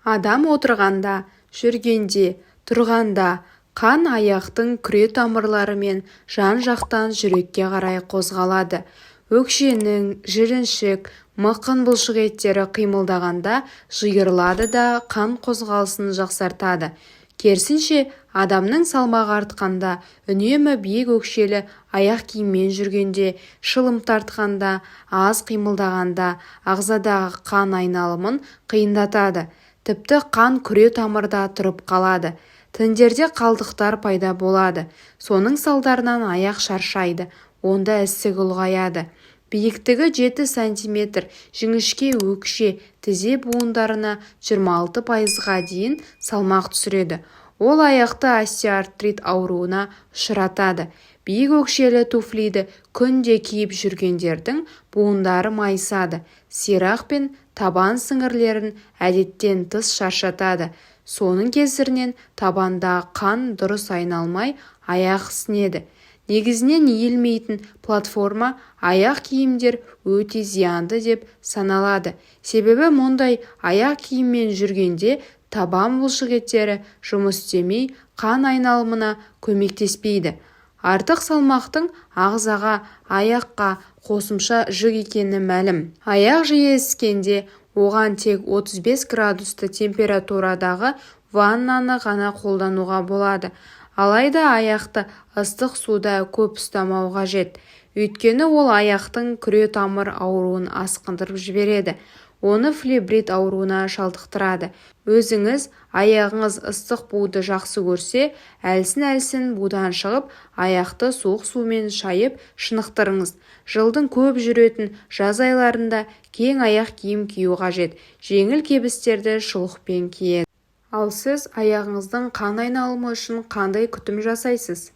Адам отырғанда, жүргенде, тұрғанда қан аяқтың күре тамырлары мен жан-жақтан жүрекке қарай қозғалады. Өкшенің, жіліншік, мықын бұлшық еттері қимылдағанда жиырылады да қан қозғалысын жақсартады. Керісінше, адамның салмағы артқанда, үнемі биік өкшелі аяқ киіммен жүргенде, шылым тартқанда, аз қимылдағанда ағзадағы қан айналымын қиындатады. Тіпті қан күре тамырда тұрып қалады. Тіндерде қалдықтар пайда болады. Соның салдарынан аяқ шаршайды, онда ісік ұлғаяды. Биіктігі 7 см жіңішке өкше тізе буындарына 26%-ға дейін салмақ түсіреді. Ол аяқты остеоартрит ауруына ұшыратады. Биік өкшелі туфлиді күнде киіп жүргендердің буындары майысады. Сирақ пен табан сіңірлерін әдеттен тыс шаршатады. Соның кесірінен табанда қан дұрыс айналмай аяқ ісінеді. Негізінен иілмейтін платформа аяқ киімдер өте зиянды деп саналады. Себебі мұндай аяқ киіммен жүргенде табан бұлшық еттері жұмыс істемей қан айналымына көмектеспейді. Артық салмақтың ағзаға, аяққа қосымша жүк екені мәлім. Аяқ жиі іскенде оған тек 35 градусты температурадағы ваннаны ғана қолдануға болады. Алайда аяқты ыстық суда көп ұстамау қажет. Өйткені ол аяқтың күре тамыр ауруын асқындырып жібереді. Оны флебрит ауруына шалдықтырады. Өзіңіз аяғыңыз ыстық буды жақсы көрсе, әлсін-әлсін будан шығып, аяқты суық сумен шайып шынықтырыңыз. Жылдың көп жүретін жаз айларында кең аяқ киім кию қажет. Жеңіл кебістерді шұлықпен киеді. Ал сіз аяғыңыздың қан айналымы үшін қандай күтім жасайсыз?